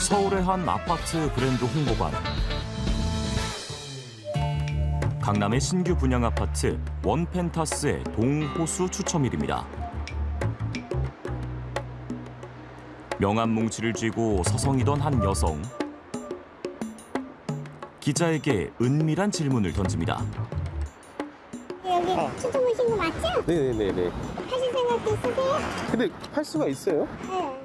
서울의 한 아파트 브랜드 홍보관. 강남의 신규 분양 아파트 원펜타스의 동호수 추첨일입니다. 명함 뭉치를 쥐고 서성이던 한 여성. 기자에게 은밀한 질문을 던집니다. 여기 추첨 오신 거 맞죠? 네네네네. 하실 생각도 있으세요? 근데 팔 수가 있어요? 네.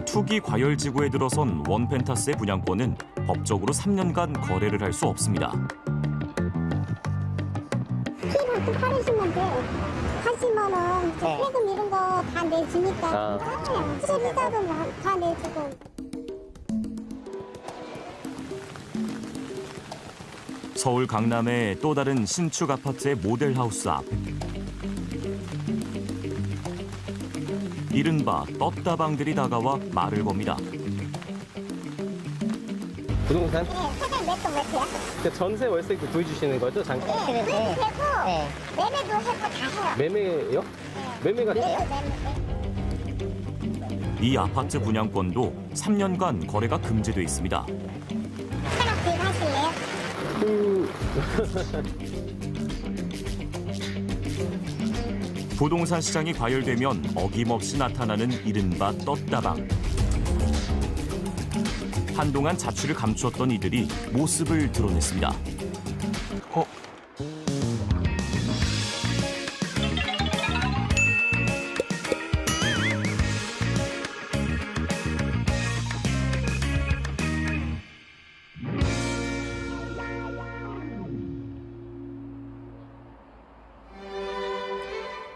투기 과열지구에 들어선 원펜타스의 분양권은 법적으로 3년간 거래를 할 수 없습니다. 필요할 때 팔으시면 돼. 하시면은 세금 이런 거 다 내주니까. 수리자도 다 내주고. 서울 강남의 또 다른 신축 아파트의 모델하우스 앞. 이른바 떴다방들이 다가와 말을 겁니다. 부동산? 네, 사장 몇도 몇이야? 그러니까 전세 월세 구해주시는 거죠? 잠깐. 네, 그래도 되고, 매매도 해고 다 해요. 매매요? 매매가 매매. 이 아파트 분양권도 3년간 거래가 금지돼 있습니다. 하나 구입하실래요? 부동산 시장이 과열되면 어김없이 나타나는 이른바 떴다방. 한동안 자취를 감추었던 이들이 모습을 드러냈습니다.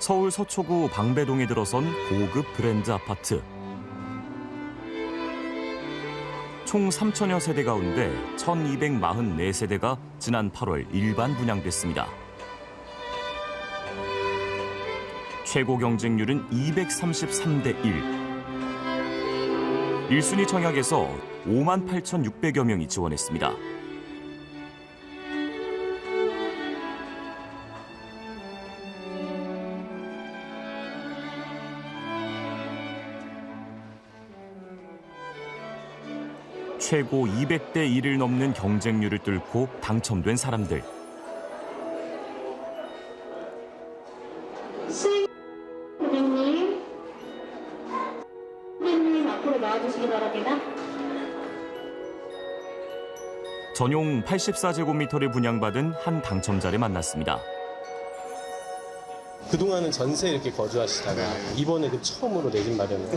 서울 서초구 방배동에 들어선 고급 브랜드 아파트. 총 3천여 세대 가운데 1,244세대가 지난 8월 일반 분양됐습니다. 최고 경쟁률은 233대 1. 1순위 청약에서 58,600여 명이 지원했습니다. 최고 200대 1을 넘는 경쟁률을 뚫고 당첨된 사람들. 고객님 앞으로 나와주시기 바랍니다. 전용 84제곱미터를 분양받은 한 당첨자를 만났습니다. 그동안은 전세 이렇게 거주하시다가 이번에 그 처음으로 내 집 마련을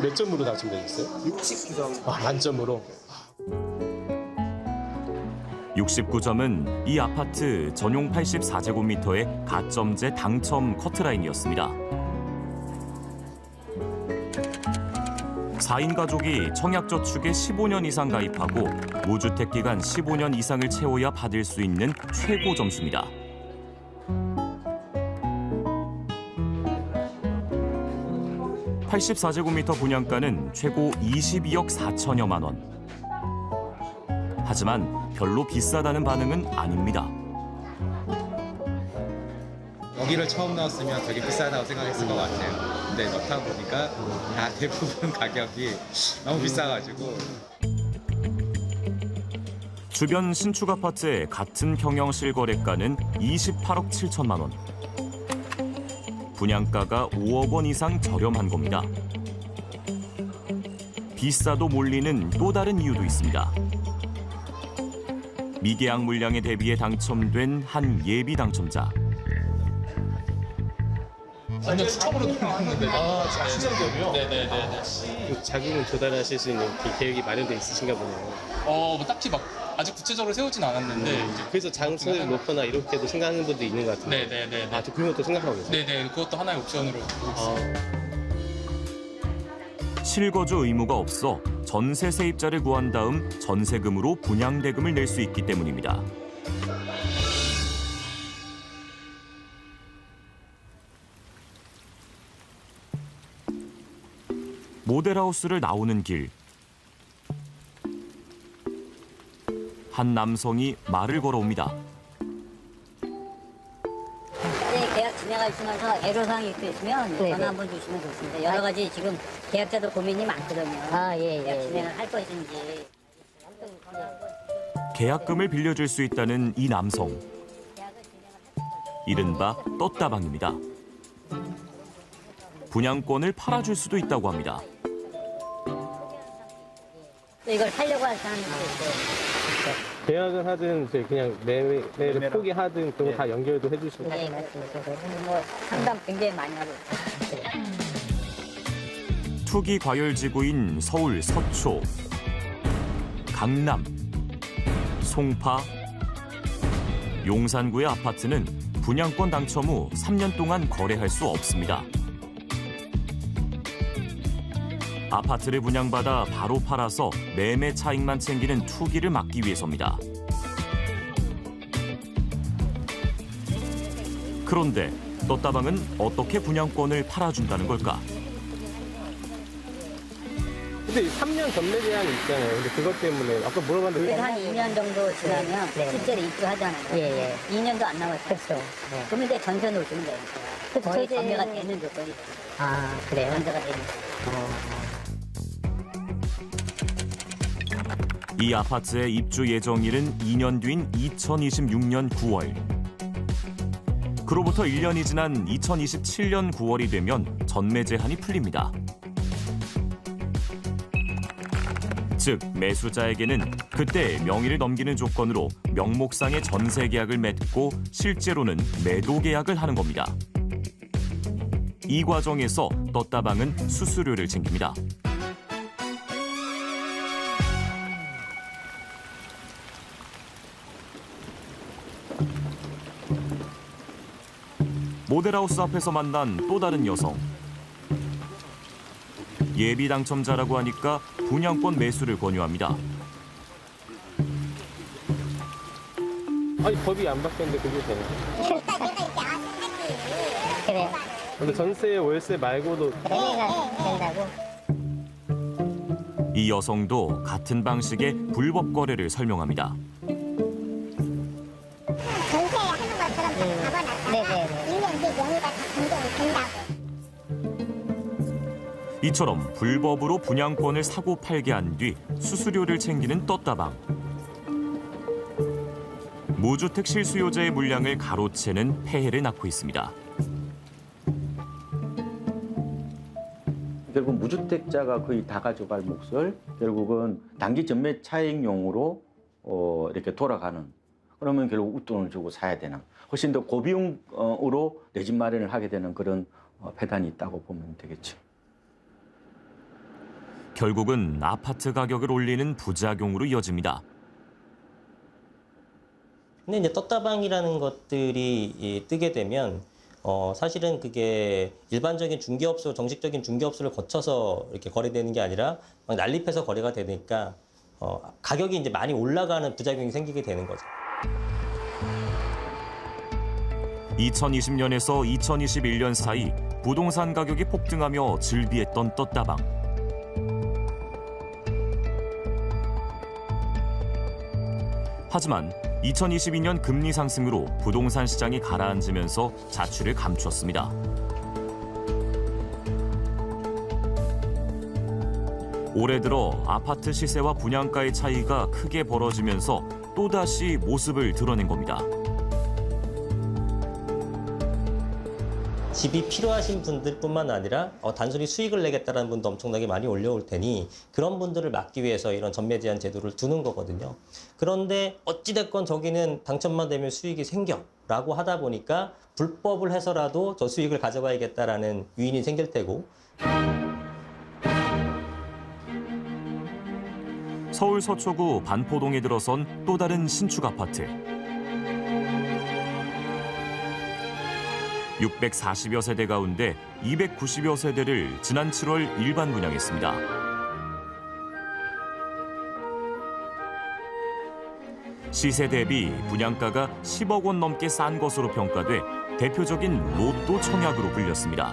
몇 점으로 당첨되셨어요? 69점. 아, 만점으로. 69점은 이 아파트 전용 84제곱미터의 가점제 당첨 커트라인이었습니다. 4인 가족이 청약저축에 15년 이상 가입하고 무주택 기간 15년 이상을 채워야 받을 수 있는 최고 점수입니다. (84제곱미터) 분양가는 최고 22억 4천여만 원. 하지만 별로 비싸다는 반응은 아닙니다. 여기를 처음 나왔으면 되게 비싸다고 생각했을 것 같아요. 근데 넣다 보니까 다 대부분 가격이 너무 비싸가지고. 주변 신축 아파트의 같은 평형 실거래가는 28억 7천만 원. 분양가가 5억 원 이상 저렴한 겁니다. 비싸도 몰리는 또 다른 이유도 있습니다. 미계약 물량에 대비해 당첨된 한 예비 당첨자. 아니요, 처음으로 들어왔는데. 아, 신청점이요? 네네네. 자금을 조달하실 수 있는 계획이 마련돼 있으신가 보네요. 뭐 딱히 막 아직 구체적으로 세우진 않았는데. 그래서 장수를 놓거나 이렇게도 생각하는 분도 있는 것 같은데. 네네네. 아, 또 그런 것도 생각하고 계세요? 네네, 그것도 하나의 옵션으로 보고 있어요. 실거주 의무가 없어 전세 세입자를 구한 다음 전세금으로 분양대금을 낼 수 있기 때문입니다. 모델하우스를 나오는 길. 한 남성이 말을 걸어옵니다. 네, 계약 진행하시면서 애로사항이 있으시면 네, 전화 네. 한번 주시면 좋습니다. 여러 가지 지금 계약자들 고민이 많거든요. 아, 예, 계약 예. 진행을 할 것인지. 계약금을 빌려줄 수 있다는 이 남성. 이른바 떴다방입니다. 분양권을 팔아줄 수도 있다고 합니다. 또 이걸 살려고 할 사람도 있고. 계약을 하든 이제 그냥 매매를 포기하든 그런 거 다 연결도 해주시고. 네, 맞습니다. 뭐 상담 굉장히 많이 하고 있어요. 투기 과열지구인 서울 서초, 강남, 송파, 용산구의 아파트는 분양권 당첨 후 3년 동안 거래할 수 없습니다. 아파트를 분양받아 바로 팔아서 매매 차익만 챙기는 투기를 막기 위해서입니다. 그런데 떴다방은 어떻게 분양권을 팔아준다는 걸까? 근데 3년 전매 제한이 있잖아요. 근데 그것 때문에 아까 물어봤는데 그래서 한 2년 정도 지나면 네. 실제로 입주하잖아요. 예, 예. 2년도 안 남았어요. 그렇죠. 네. 그러면 이제 전세 놓으시면 돼요. 그렇죠. 거의 이제- 전매가 되는 조건이 돼요. 아, 그래요? 전세가 되는. 이 아파트의 입주 예정일은 2년 뒤인 2026년 9월. 그로부터 1년이 지난 2027년 9월이 되면 전매 제한이 풀립니다. 즉 매수자에게는 그때 명의를 넘기는 조건으로 명목상의 전세 계약을 맺고 실제로는 매도 계약을 하는 겁니다. 이 과정에서 떴다방은 수수료를 챙깁니다. 모델하우스 앞에서 만난 또 다른 여성. 예비 당첨자라고 하니까 분양권 매수를 권유합니다. 아니 법이 안 바뀌었는데 그게 되는 거예요? 그래요. 근데 전세, 월세 말고도 매매가 된다고? 이 여성도 같은 방식의 불법 거래를 설명합니다. 전세하는 것처럼 잡아놨다가 네네네. 1년 뒤에 명의가 다 변경이 된다고. 이처럼 불법으로 분양권을 사고 팔게 한 뒤 수수료를 챙기는 떴다방. 무주택 실수요자의 물량을 가로채는 폐해를 낳고 있습니다. 결국 무주택자가 거의 다 가져갈 몫을 결국은 단기 전매 차익용으로 이렇게 돌아가는, 그러면 결국 웃돈을 주고 사야 되는, 훨씬 더 고비용으로 내 집 마련을 하게 되는 그런 폐단이 있다고 보면 되겠죠. 결국은 아파트 가격을 올리는 부작용으로 이어집니다. 근데 이제 떴다방이라는 것들이 뜨게 되면 사실은 그게 일반적인 중개업소, 정식적인 중개업소를 거쳐서 이렇게 거래되는 게 아니라 막 난립해서 거래가 되니까 가격이 이제 많이 올라가는 부작용이 생기게 되는 거죠. 2020년에서 2021년 사이 부동산 가격이 폭등하며 즐비했던 떴다방. 하지만 2022년 금리 상승으로 부동산 시장이 가라앉으면서 자취를 감추었습니다. 올해 들어 아파트 시세와 분양가의 차이가 크게 벌어지면서 또다시 모습을 드러낸 겁니다. 집이 필요하신 분들뿐만 아니라 단순히 수익을 내겠다는 분도 엄청나게 많이 올려올 테니 그런 분들을 막기 위해서 이런 전매 제한 제도를 두는 거거든요. 그런데 어찌됐건 저기는 당첨만 되면 수익이 생겨라고 하다 보니까 불법을 해서라도 저 수익을 가져가야겠다라는 유인이 생길 테고. 서울 서초구 반포동에 들어선 또 다른 신축 아파트. 640여 세대 가운데 290여 세대를 지난 7월 일반 분양했습니다. 시세 대비 분양가가 10억 원 넘게 싼 것으로 평가돼 대표적인 로또 청약으로 불렸습니다.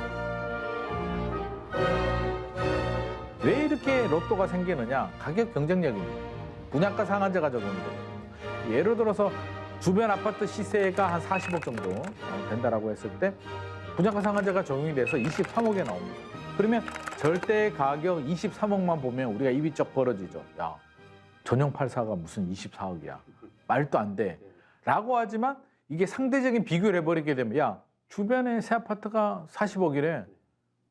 왜 이렇게 로또가 생기느냐? 가격 경쟁력입니다. 분양가 상한제가 적용이 돼요. 예를 들어서 주변 아파트 시세가 한 40억 정도 된다라고 했을 때 분양가 상한제가 적용이 돼서 23억에 나옵니다. 그러면 절대 가격 23억만 보면 우리가 입이 쩍 벌어지죠. 야, 전용 84가 무슨 24억이야. 말도 안 돼. 라고 하지만 이게 상대적인 비교를 해버리게 되면 야, 주변에 새 아파트가 40억이래.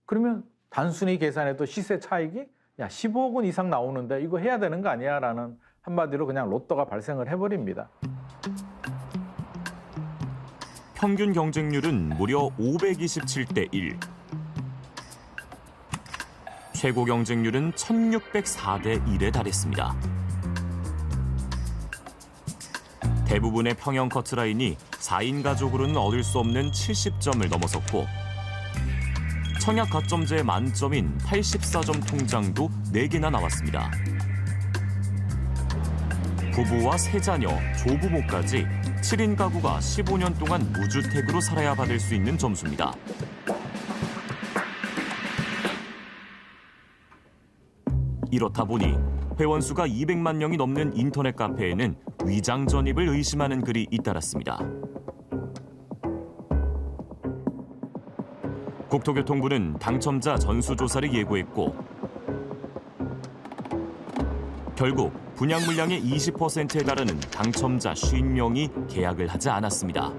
그러면 단순히 계산해도 시세 차익이 야, 15억 원 이상 나오는데 이거 해야 되는 거 아니야? 라는 한마디로 그냥 로또가 발생을 해버립니다. 평균 경쟁률은 무려 527대 1. 최고 경쟁률은 1604대 1에 달했습니다. 대부분의 평형 커트라인이 4인 가족으로는 얻을 수 없는 70점을 넘어섰고 청약 가점제 만점인 84점 통장도 4개나 나왔습니다. 부부와 세 자녀, 조부모까지 7인 가구가 15년 동안 무주택으로 살아야 받을 수 있는 점수입니다. 이렇다 보니 회원수가 200만 명이 넘는 인터넷 카페에는 위장 전입을 의심하는 글이 잇따랐습니다. 국토교통부는 당첨자 전수조사를 예고했고 결국 분양 물량의 20%에 달하는 당첨자 50명이 계약을 하지 않았습니다.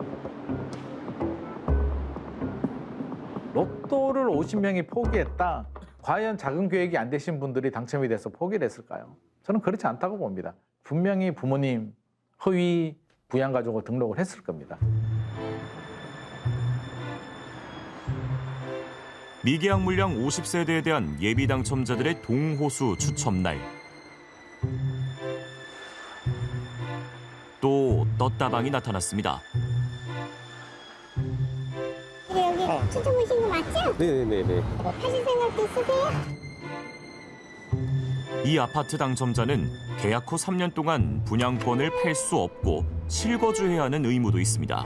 로또를 50명이 포기했다. 과연 자금 계획이 안 되신 분들이 당첨이 돼서 포기를 했을까요? 저는 그렇지 않다고 봅니다. 분명히 부모님, 허위 부양가족을 등록을 했을 겁니다. 미계약 물량 50세대에 대한 예비 당첨자들의 동호수 추첨날. 또 떴다방이 나타났습니다. 여기 추첨 오신 거 맞죠? 네네네. 하실 생각도 있으세요? 이 아파트 당첨자는 계약 후 3년 동안 분양권을 팔 수 없고 실거주해야 하는 의무도 있습니다.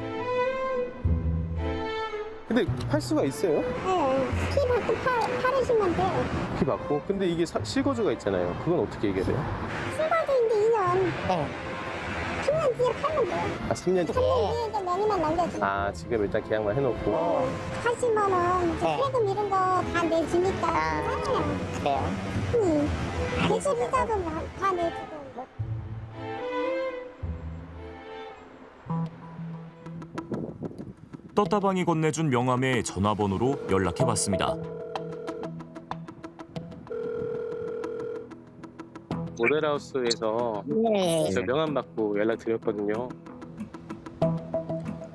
근데 팔 수가 있어요? 네, 피 받고 팔으시면 돼요. 피 받고? 근데 이게 실거주가 있잖아요. 그건 어떻게 얘기해야 돼요? 실거주인데 2년. 네. 3년 뒤에 팔면 돼요. 아, 3년 3년 뒤에 이제 명의만 남겨주고. 아, 지금 일단 계약만 해놓고. 하시면은 이제 네. 세금 이런 거 다 내주니까. 아. 괜찮아요. 그래요? 대출 비자금 다 내주고. 떴다방이 건네준 명함의 전화번호로 연락해봤습니다. 모델하우스에서 네. 저 명함 받고 연락드렸거든요.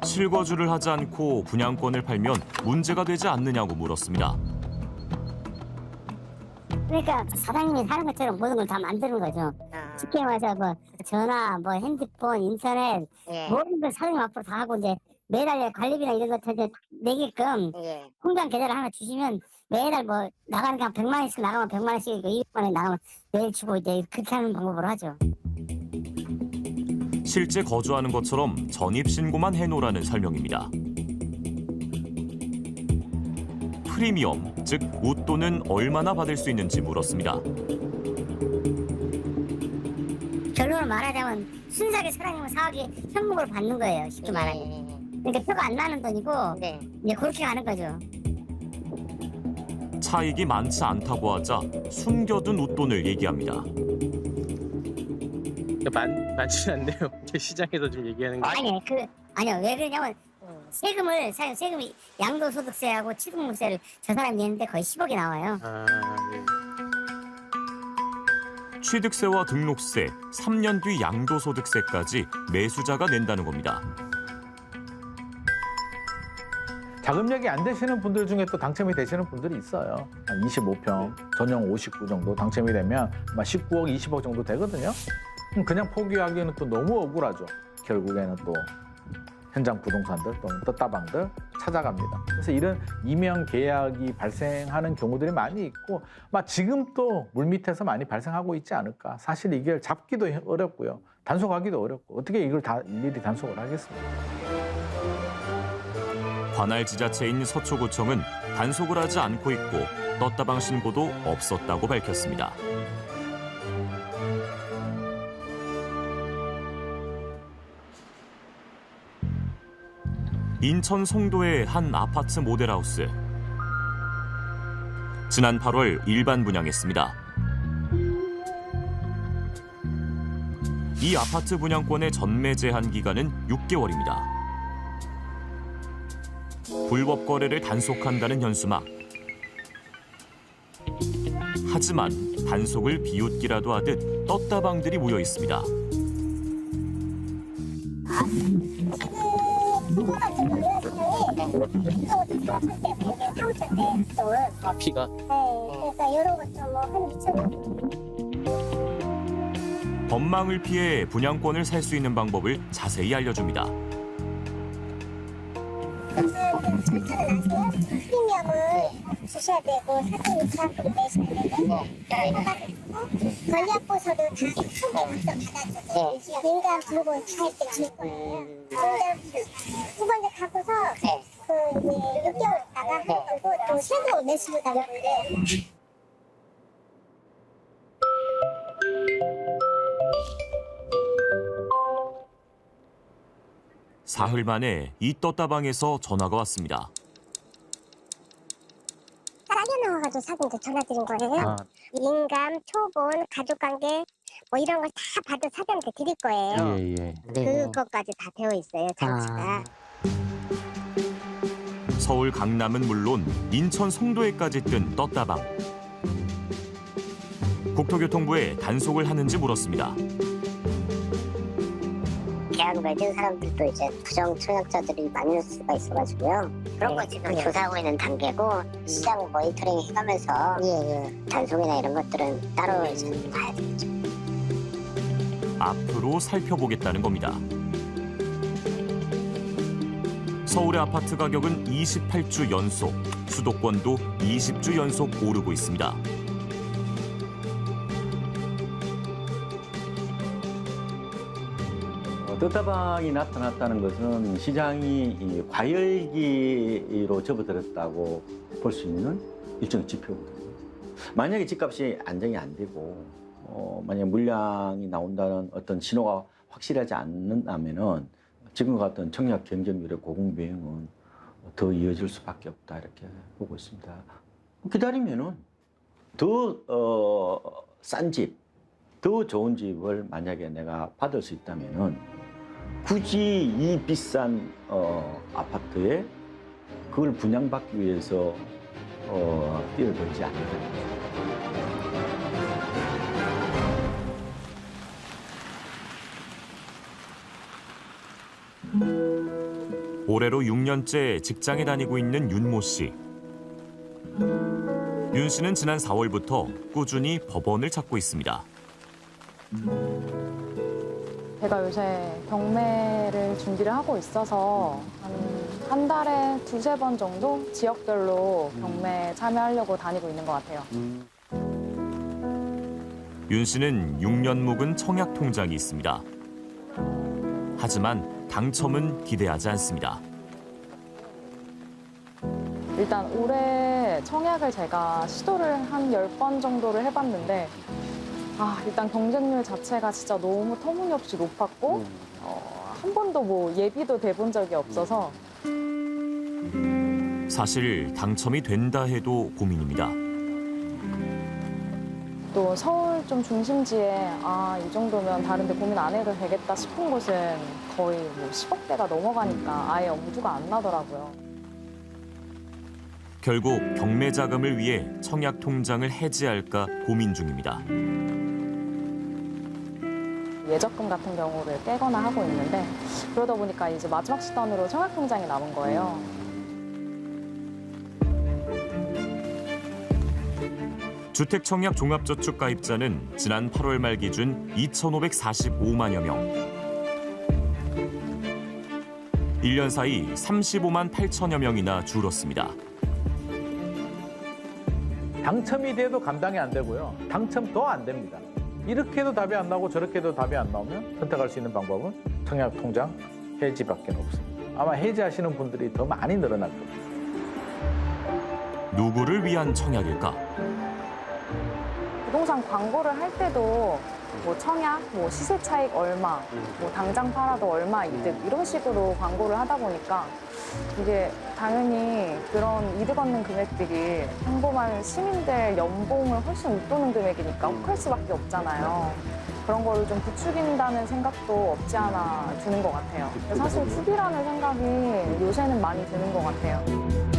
실거주를 하지 않고 분양권을 팔면 문제가 되지 않느냐고 물었습니다. 그러니까 사장님이 하는 것처럼 모든 걸 다 만드는 거죠. 쉽게 말해서 뭐 전화, 뭐 핸드폰, 인터넷 모든 걸 사장님 앞으로 다 하고 이제 매달 관리비나 이런 거 이제 내게끔 통장 계좌를 하나 주시면 매달 뭐 나가는 게 한 100만 원씩 나가면 100만 원씩 200만 원 나가면 매일 주고 이제 그렇게 하는 방법으로 하죠. 실제 거주하는 것처럼 전입신고만 해놓으라는 설명입니다. 프리미엄, 즉 웃돈은 얼마나 받을 수 있는지 물었습니다. 결론을 말하자면 순수하게 사장님은 4억이 현금으로 받는 거예요. 쉽게 말하면. 그러니까 표가 안 나는 돈이고 이제 그렇게 가는 거죠. 차익이 많지 않다고 하자 숨겨둔 웃돈을 얘기합니다. 많지 않네요. 시장에서 좀 얘기하는 게. 아니요. 왜 그러냐면 세금이 양도소득세하고 취득세를 저 사람이 내는데 거의 10억이 나와요. 아, 네. 취득세와 등록세, 3년 뒤 양도소득세까지 매수자가 낸다는 겁니다. 자금력이 안 되시는 분들 중에 또 당첨이 되시는 분들이 있어요. 한 25평, 전용 59 정도 당첨이 되면 아마 19억, 20억 정도 되거든요. 그냥 포기하기에는 또 너무 억울하죠. 결국에는 또 현장 부동산들 또는 떴다방들 찾아갑니다. 그래서 이런 이명 계약이 발생하는 경우들이 많이 있고 지금 또 물밑에서 많이 발생하고 있지 않을까. 사실 이걸 잡기도 어렵고요. 단속하기도 어렵고 어떻게 이걸 다 일일이 단속을 하겠습니까? 관할 지자체인 서초구청은 단속을 하지 않고 있고 떴다방 신고도 없었다고 밝혔습니다. 인천 송도의 한 아파트 모델하우스. 지난 8월 일반 분양했습니다. 이 아파트 분양권의 전매 제한 기간은 6개월입니다. 불법 거래를 단속한다는 현수막. 하지만 단속을 비웃기라도 하듯 떴다방들이 모여 있습니다. 피가? 네, 그러니까 이런 것좀 한 2천. 법망을 피해 분양권을 살 수 있는 방법을 자세히 알려줍니다. 프리미엄을 주셔야 되고 사진 입장료를 내셔야 되고 권리합보서도 다 소개 받아주고 민간 불고 할 때 줄 거예요. 두 번째 갖고서 그 이제 6개월 있다가 하는 거고 또 세금 내시고 나올 거예요. 사흘 만에 이 떴다방에서 전화가 왔습니다. 싸게 나와가지고 사진도 전화드린 거예요. 인감, 초본, 가족관계 뭐 이런 걸 다 받아 사장한테 드릴 거예요. 그것까지 다 되어 있어요, 장치가. 서울 강남은 물론 인천 송도에까지 뜬 떴다방. 국토교통부에 단속을 하는지 물었습니다. 계약 맺은 사람들도 이제 부정 청약자들이 많을 수가 있어가지고요. 그런 거 지금 조사하고 있는 단계고 시장 모니터링 해가면서 단속이나 이런 것들은 따로 이제 봐야 되겠죠. 앞으로 살펴보겠다는 겁니다. 서울의 아파트 가격은 28주 연속, 수도권도 20주 연속 오르고 있습니다. 떴다방이 나타났다는 것은 시장이 과열기로 접어들었다고 볼 수 있는 일종의 지표거든요. 만약에 집값이 안정이 안 되고 만약 물량이 나온다는 어떤 신호가 확실하지 않는다면은 지금과 같은 청약 경쟁률의 고공비행은 더 이어질 수밖에 없다 이렇게 보고 있습니다. 기다리면은 더 싼 집, 더 좋은 집을 만약에 내가 받을 수 있다면은 굳이 이 비싼 아파트에 그걸 분양받기 위해서 뛰어들지 않는다. 올해로 6년째 직장에 다니고 있는 윤모 씨. 윤 씨는 지난 4월부터 꾸준히 법원을 찾고 있습니다. 제가 요새 경매를 준비를 하고 있어서 한 달에 2-3번 정도 지역별로 경매 참여하려고 다니고 있는 것 같아요. 윤 씨는 6년 묵은 청약 통장이 있습니다. 하지만 당첨은 기대하지 않습니다. 일단 올해 청약을 제가 시도를 한 10번 정도를 해봤는데 일단 경쟁률 자체가 진짜 너무 터무니없이 높았고 한 번도 뭐 예비도 돼본 적이 없어서 사실 당첨이 된다 해도 고민입니다. 또 서울 좀 중심지에 이 정도면 다른 데 고민 안 해도 되겠다 싶은 곳은 거의 뭐 10억대가 넘어가니까 아예 엄두가 안 나더라고요. 결국 경매 자금을 위해 청약 통장을 해지할까 고민 중입니다. 예적금 같은 경우를 깨거나 하고 있는데 그러다 보니까 이제 마지막 수단으로 청약 통장이 남은 거예요. 주택청약 종합저축 가입자는 지난 8월 말 기준 2,545만여 명. 1년 사이 35만 8천여 명이나 줄었습니다. 당첨이 돼도 감당이 안 되고요. 당첨 더 안 됩니다. 이렇게 해도 답이 안 나오고 저렇게 해도 답이 안 나오면 선택할 수 있는 방법은 청약통장 해지밖에 없습니다. 아마 해지하시는 분들이 더 많이 늘어날 겁니다. 누구를 위한 청약일까? 부동산 광고를 할 때도 뭐 청약, 뭐 시세 차익 얼마, 뭐 당장 팔아도 얼마 이득 이런 식으로 광고를 하다 보니까 이게 당연히 그런 이득 얻는 금액들이 평범한 시민들 연봉을 훨씬 웃도는 금액이니까 혹할 수밖에 없잖아요. 그런 거를 좀 부추긴다는 생각도 없지 않아 드는 것 같아요. 사실 투기라는 생각이 요새는 많이 드는 것 같아요.